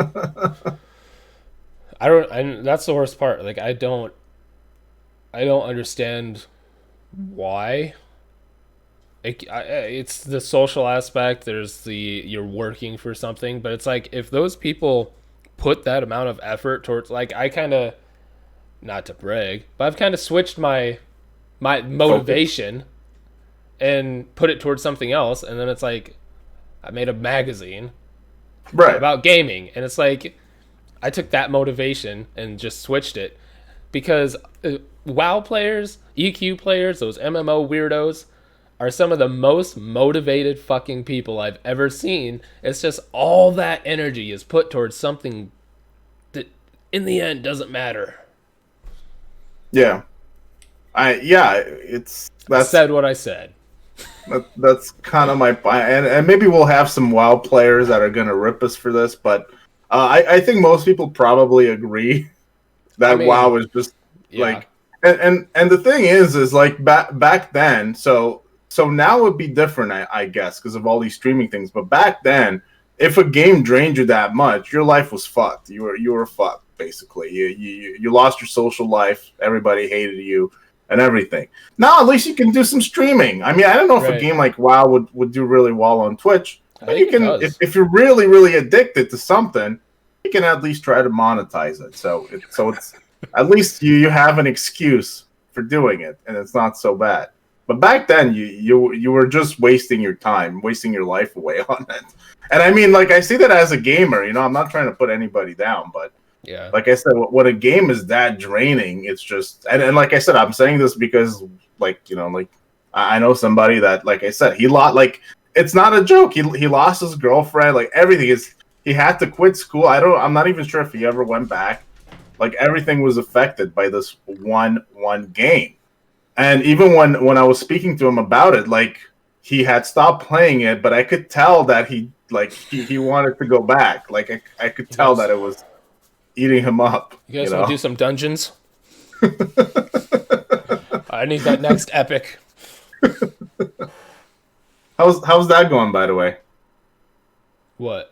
Speaker 2: the worst part. Like, I don't understand why. It's the social aspect. There's you're working for something, but it's like, if those people put that amount of effort towards, like, I kind of, not to brag, but I've kind of switched my motivation and put it towards something else, and then it's like, I made a magazine about gaming, and it's like, I took that motivation and just switched it, because WoW players, EQ players, those MMO weirdos, are some of the most motivated fucking people I've ever seen. It's just all that energy is put towards something that in the end doesn't matter.
Speaker 1: Yeah. I
Speaker 2: said what I said.
Speaker 1: That's kind of my point. And maybe we'll have some WoW players that are going to rip us for this, but I think most people probably agree that WoW is just like, and the thing is like back then, so now it would be different, I guess, because of all these streaming things. But back then, if a game drained you that much, your life was fucked. You were fucked, basically. You lost your social life. Everybody hated you. You had no and everything. Now at least you can do some streaming. I mean, I don't know if a
Speaker 2: Right.
Speaker 1: game like WoW would do really well on Twitch,
Speaker 2: I
Speaker 1: but
Speaker 2: think
Speaker 1: you
Speaker 2: it
Speaker 1: can
Speaker 2: does.
Speaker 1: if you're really really addicted to something, you can at least try to monetize it. So it's at least you have an excuse for doing it, and it's not so bad. But back then, you were just wasting your time, wasting your life away on it. And I mean, like I see that as a gamer. You know, I'm not trying to put anybody down, but
Speaker 2: Yeah.
Speaker 1: like I said, when a game is that draining, it's just and like I said, I'm saying this because like you know, like I know somebody that like I said, he lost like it's not a joke. He lost his girlfriend, like everything is. He had to quit school. I'm not even sure if he ever went back. Like everything was affected by this one game. And even when I was speaking to him about it, like he had stopped playing it, but I could tell that he wanted to go back. Like I could tell that it was eating him up.
Speaker 2: You guys want to do some dungeons? I need that next epic.
Speaker 1: How's that going, by the way?
Speaker 2: What?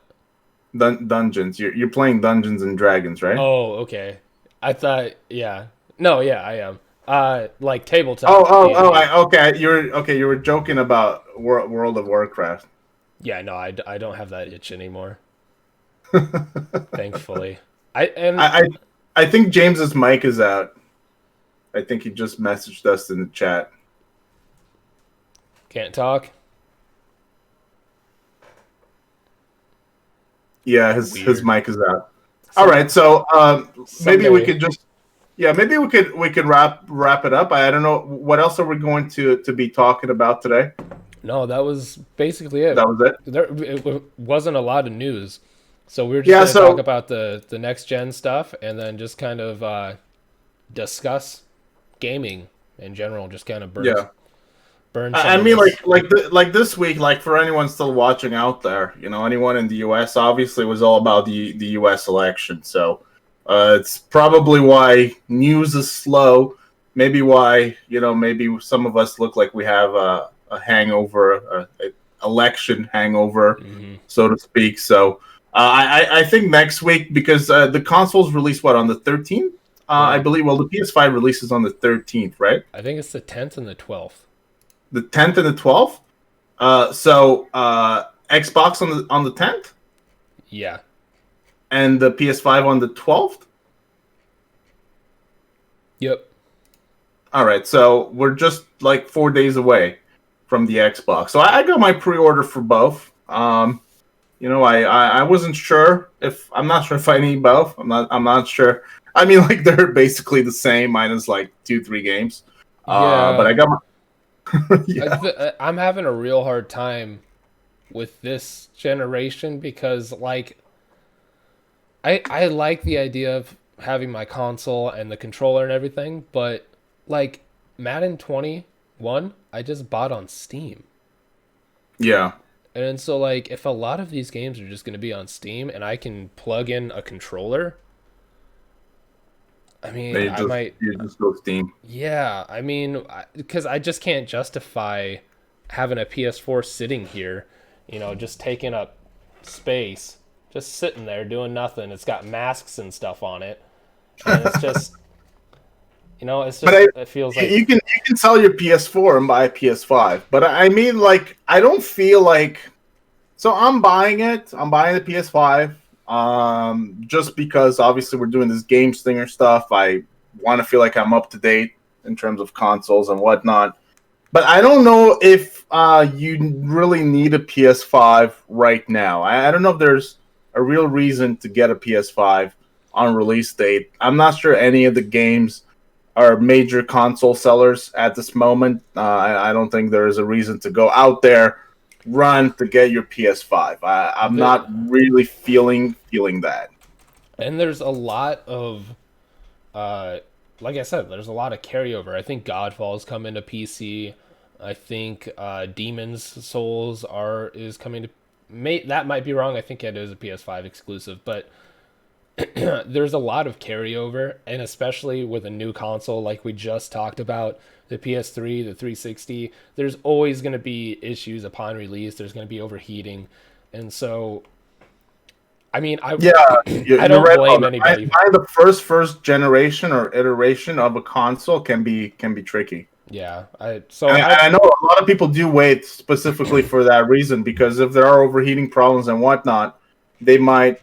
Speaker 1: Dungeons. You're playing Dungeons and Dragons, right?
Speaker 2: Oh, okay. I thought, yeah. No, yeah, I am. Like tabletop.
Speaker 1: Okay. You were joking about World of Warcraft.
Speaker 2: Yeah, no, I don't have that itch anymore. Thankfully. I
Speaker 1: think James's mic is out. I think he just messaged us in the chat.
Speaker 2: Can't talk.
Speaker 1: Yeah, his mic is out. All right, so maybe we could just maybe we could wrap it up. I don't know what else are we going to be talking about today.
Speaker 2: No, that was basically it.
Speaker 1: That was it.
Speaker 2: It wasn't a lot of news, so we were just going to talk about the next gen stuff, and then just kind of discuss gaming in general. Just kind of burn.
Speaker 1: I mean, like this week, like for anyone still watching out there, you know, anyone in the U.S. obviously was all about the U.S. election. So it's probably why news is slow. Maybe why maybe some of us look like we have a hangover, a election hangover, so to speak. So I think next week because the consoles release on the 13th, I believe. Well, the PS5 releases on the 13th, right?
Speaker 2: I think it's the 10th and the 12th.
Speaker 1: The 10th and the 12th. So Xbox on the 10th.
Speaker 2: Yeah.
Speaker 1: And the PS5 on the 12th.
Speaker 2: Yep.
Speaker 1: All right, so we're just like 4 days away from the Xbox. So I got my pre-order for both. I wasn't sure I'm not sure if I need both. I'm not sure. I mean, like they're basically the same minus like 2-3 games.
Speaker 2: Yeah.
Speaker 1: But I got my
Speaker 2: I'm having a real hard time with this generation because like I like the idea of having my console and the controller and everything, but like Madden 21 I just bought on Steam.
Speaker 1: Yeah.
Speaker 2: And so like if a lot of these games are just going to be on Steam and I can plug in a controller, I mean,
Speaker 1: you just go Steam.
Speaker 2: Yeah, I mean, because I just can't justify having a PS4 sitting here, just taking up space, just sitting there doing nothing. It's got masks and stuff on it, and it's just, it feels like
Speaker 1: you can sell your PS4 and buy a PS5. But I mean, like, I don't feel like. So I'm buying it. I'm buying the PS5. Just because obviously we're doing this Gamestingr stuff, I want to feel like I'm up to date in terms of consoles and whatnot. But I don't know if you really need a PS5 right now. I don't know if there's a real reason to get a PS5 on release date. I'm not sure any of the games are major console sellers at this moment. I don't think there is a reason to go out there run to get your PS5. I'm not really feeling that.
Speaker 2: And there's a lot of, like I said, there's a lot of carryover. I think Godfall's coming to PC. I think Demon's Souls is coming to. That might be wrong. I think it is a PS5 exclusive, but there's a lot of carryover, and especially with a new console like we just talked about, the PS3, the 360, there's always going to be issues upon release. There's going to be overheating. And so I mean,
Speaker 1: Yeah,
Speaker 2: I
Speaker 1: you're
Speaker 2: don't
Speaker 1: right
Speaker 2: blame
Speaker 1: about that.
Speaker 2: anybody.
Speaker 1: The first generation or iteration of a console can be tricky.
Speaker 2: Yeah,
Speaker 1: And I know a lot of people do wait specifically for that reason, because if there are overheating problems and whatnot, they might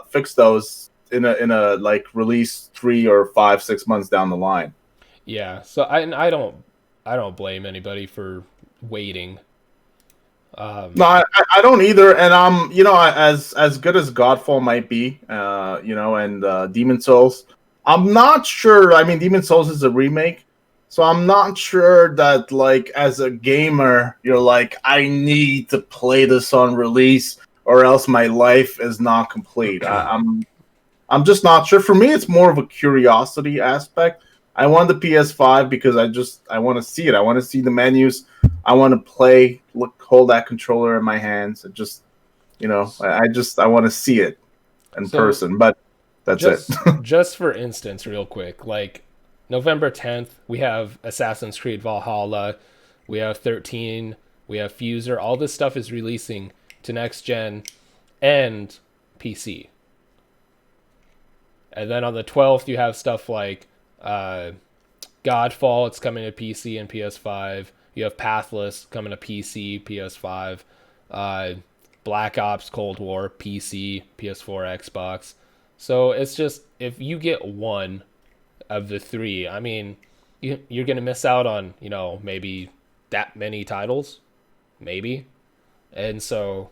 Speaker 1: fix those in a like release 3 or 5, 6 months down the line.
Speaker 2: yeah. So I don't blame anybody for waiting.
Speaker 1: No, I don't either, and as good as Godfall might be, and Demon Souls, I'm not sure. I mean, Demon Souls is a remake, so I'm not sure that like as a gamer, you're like, I need to play this on release, or else my life is not complete. I'm just not sure. For me, it's more of a curiosity aspect. I want the PS5 because I want to see it. I want to see the menus. I want to play, hold that controller in my hands. It just, I want to see it in
Speaker 2: So
Speaker 1: person. But that's it.
Speaker 2: just for instance, real quick, like November 10th, we have Assassin's Creed Valhalla, we have 13, we have Fuser. All this stuff is releasing to next gen and PC. And then on the 12th, you have stuff like Godfall, it's coming to PC and PS5. You have Pathless coming to PC, PS5. Uh, Black Ops Cold War, PC, PS4, Xbox. So it's just, if you get one of the three, I mean, you're going to miss out on, maybe that many titles. Maybe. And so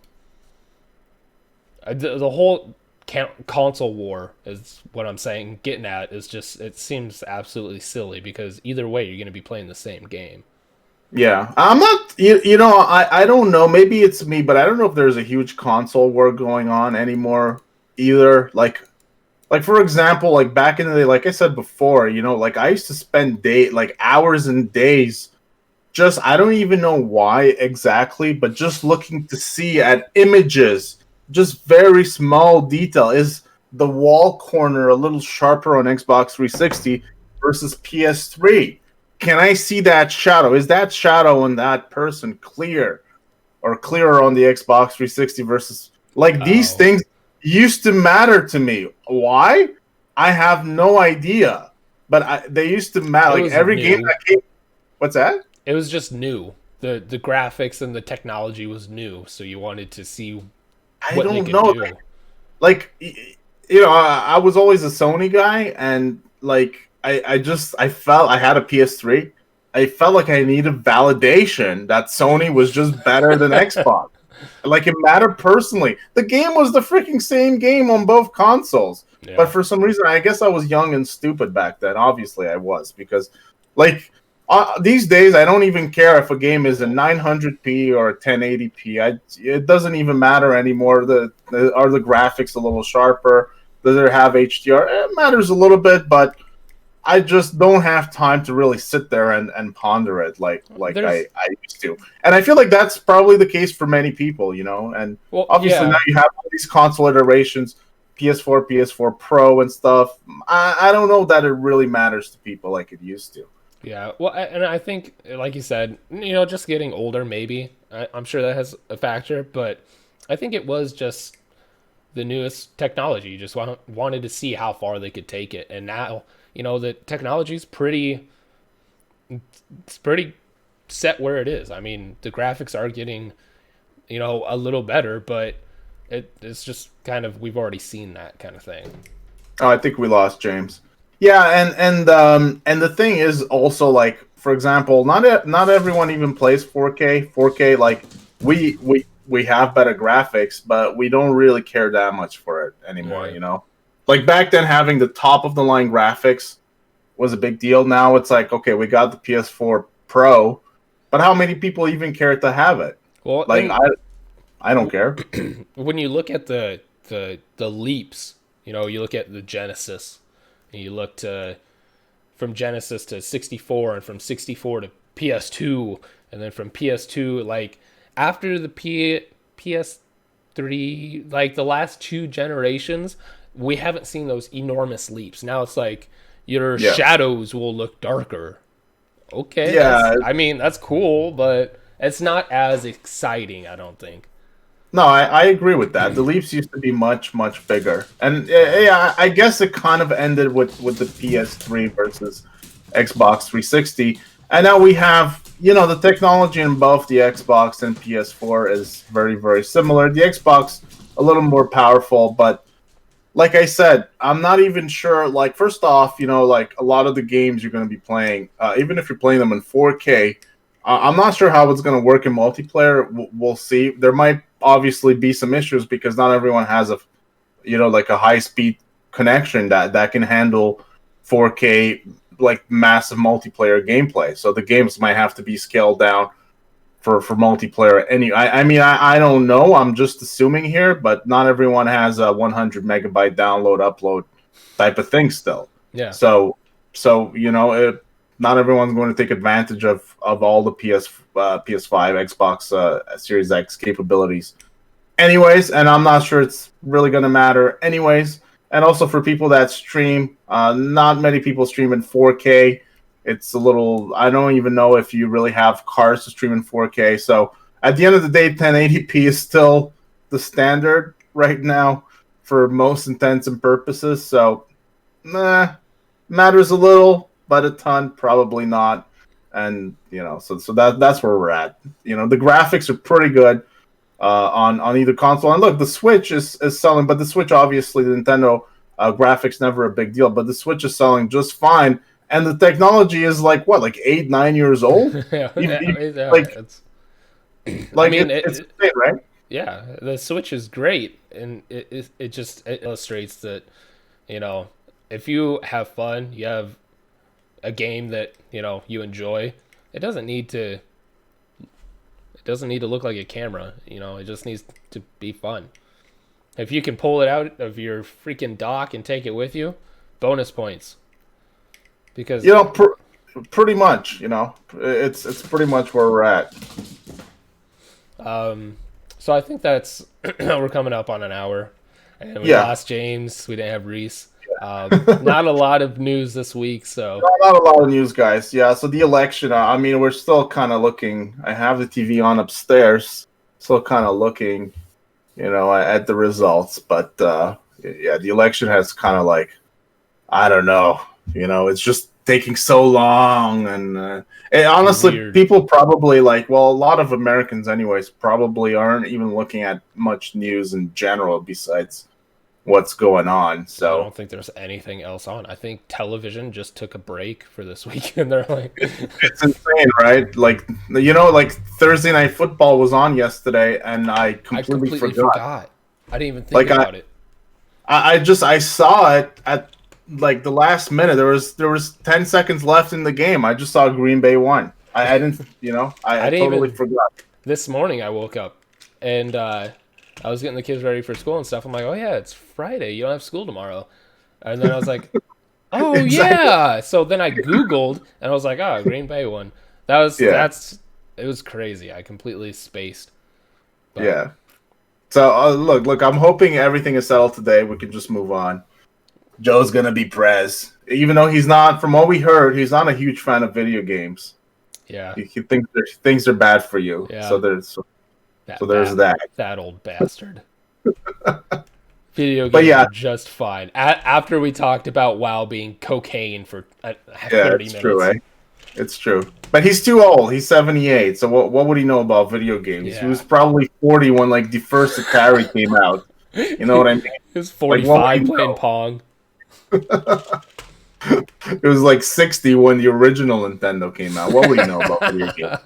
Speaker 2: the whole console war is what I'm saying. Getting at is just, it seems absolutely silly because either way you're going to be playing the same game.
Speaker 1: Yeah, I'm not. I don't know. Maybe it's me, but I don't know if there's a huge console war going on anymore either. Like for example, like back in the day, like I said before, like I used to spend hours and days. Just I don't even know why exactly, but just looking to see at images, just very small detail. Is the wall corner a little sharper on Xbox 360 versus PS3? Can I see that shadow? Is that shadow on that person clear or clearer on the Xbox 360 versus like these
Speaker 2: Oh,
Speaker 1: things used to matter to me. Why? I have no idea. But they used to matter.
Speaker 2: it
Speaker 1: Like
Speaker 2: was
Speaker 1: every game
Speaker 2: new.
Speaker 1: that came. What's that?
Speaker 2: It was just new. The graphics and the technology was new, so you wanted to see
Speaker 1: I
Speaker 2: what they
Speaker 1: don't
Speaker 2: could
Speaker 1: know.
Speaker 2: do.
Speaker 1: I was always a Sony guy, and like I felt I had a PS3. I felt like I needed validation that Sony was just better than Xbox. Like it mattered personally. The game was the freaking same game on both consoles. But
Speaker 2: Yeah.
Speaker 1: for some reason, I guess I was young and stupid back then. Obviously, I was because, these days, I don't even care if a game is a 900p or a 1080p. It doesn't even matter anymore. Are the graphics a little sharper? Does it have HDR? It matters a little bit, but I just don't have time to really sit there and ponder it like
Speaker 2: There's
Speaker 1: I used to. And I feel like that's probably the case for many people, And
Speaker 2: well,
Speaker 1: obviously now
Speaker 2: yeah.
Speaker 1: you have all these console iterations, PS4, PS4 Pro, and stuff. I don't know that it really matters to people like it used to.
Speaker 2: Yeah, well, and I think, like you said, just getting older, maybe. I'm sure that has a factor, but I think it was just the newest technology. You just wanted to see how far they could take it, and now, the technology's it's pretty set where it is. I mean, the graphics are getting, a little better, but it's just kind of, we've already seen that kind of thing.
Speaker 1: Oh, I think we lost James. Yeah, and the thing is also like, for example, not everyone even plays 4K. 4K, like we have better graphics, but we don't really care that much for it anymore.
Speaker 2: Right.
Speaker 1: Like back then, having the top of the line graphics was a big deal. Now it's like, okay, we got the PS4 Pro, but how many people even care to have it?
Speaker 2: Well,
Speaker 1: Like
Speaker 2: and
Speaker 1: I don't care.
Speaker 2: when you look at the leaps, you look at the Genesis, and you look to from Genesis to 64, and from 64 to PS2, and then from PS2, like after the PS3, like the last two generations, we haven't seen those enormous leaps. Now it's like your
Speaker 1: Yeah.
Speaker 2: shadows will look darker. Okay,
Speaker 1: Yeah.
Speaker 2: I mean, that's cool, but it's not as exciting, I don't think.
Speaker 1: No, I agree with that. The leaps used to be much, much bigger, and yeah, I guess it kind of ended with the PS3 versus Xbox 360, and now we have the technology in both the Xbox and PS4 is very, very similar. The Xbox a little more powerful, but like I said, I'm not even sure. Like, first off, like a lot of the games you're going to be playing, even if you're playing them in 4K, I'm not sure how it's going to work in multiplayer. We'll see. There might obviously be some issues because not everyone has like a high speed connection that can handle 4K like massive multiplayer gameplay. So the games might have to be scaled down for multiplayer. I don't know. I'm just assuming here, but not everyone has a 100 megabyte download upload type of thing still.
Speaker 2: Yeah.
Speaker 1: So not everyone's going to take advantage of all the PS5, Xbox Series X capabilities. Anyways, and I'm not sure it's really going to matter. Anyways, and also for people that stream, not many people stream in 4K. It's a little. I don't even know if you really have cards to stream in 4K. So at the end of the day, 1080p is still the standard right now for most intents and purposes. So, matters a little, but a ton probably not. And so that's where we're at. The graphics are pretty good on either console. And look, the Switch is selling, but the Switch obviously the Nintendo graphics never a big deal, but the Switch is selling just fine. And the technology is like 8-9 years old. It's insane, right?
Speaker 2: Yeah, the Switch is great, and it just illustrates that if you have fun, you have a game that you enjoy. It doesn't need to look like a camera. It just needs to be fun. If you can pull it out of your freaking dock and take it with you, bonus points. Because
Speaker 1: pretty much, it's pretty much where we're at.
Speaker 2: So I think that's we're coming up on an hour, and we lost James. We didn't have Reese. Not a lot of news this week, so
Speaker 1: not a lot of news, guys. Yeah, so the election. We're still kind of looking. I have the TV on upstairs, still kind of looking, at the results. But the election has kind of I don't know. It's just taking so long, and honestly, people probably a lot of Americans, anyways, probably aren't even looking at much news in general besides what's going on. So
Speaker 2: I don't think there's anything else on. I think television just took a break for this week, and they're like,
Speaker 1: it's insane, right? Thursday Night Football was on yesterday, and I completely forgot.
Speaker 2: I didn't even think about it.
Speaker 1: I saw it at the last minute. There was 10 seconds left in the game. I just saw Green Bay won. I didn't, I totally forgot.
Speaker 2: This morning I woke up and I was getting the kids ready for school and stuff. I'm like, oh yeah, it's Friday. You don't have school tomorrow. And then I was like, oh exactly. Yeah. So then I Googled and I was like, Green Bay won. It was crazy. I completely spaced.
Speaker 1: But. Yeah. So look, I'm hoping everything is settled today. We can just move on. Joe's gonna be Prez, even though he's not. From what we heard, he's not a huge fan of video games.
Speaker 2: Yeah,
Speaker 1: he thinks things are bad for you.
Speaker 2: Yeah.
Speaker 1: So there's that.
Speaker 2: That old bastard. Video games are just fine. After we talked about WoW being cocaine for 30 minutes.
Speaker 1: True, eh? It's true. But he's too old. He's 78. So what would he know about video games? Yeah. He was probably 40 when the first Atari came out. You know what I mean?
Speaker 2: He was 45 playing Pong.
Speaker 1: It was 60 when the original Nintendo came out. What would you know about video games?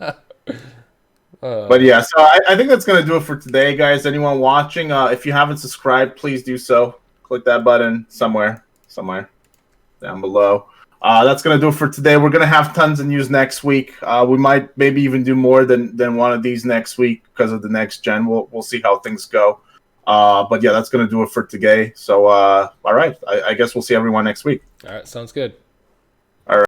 Speaker 1: But yeah, so I think that's going to do it for today, guys. Anyone watching, if you haven't subscribed, please do so. Click that button somewhere down below. That's going to do it for today. We're going to have tons of news next week. We might maybe even do more than one of these next week because of the next gen. We'll see how things go. But yeah, that's going to do it for today. So, all right. I guess we'll see everyone next week.
Speaker 2: All right. Sounds good.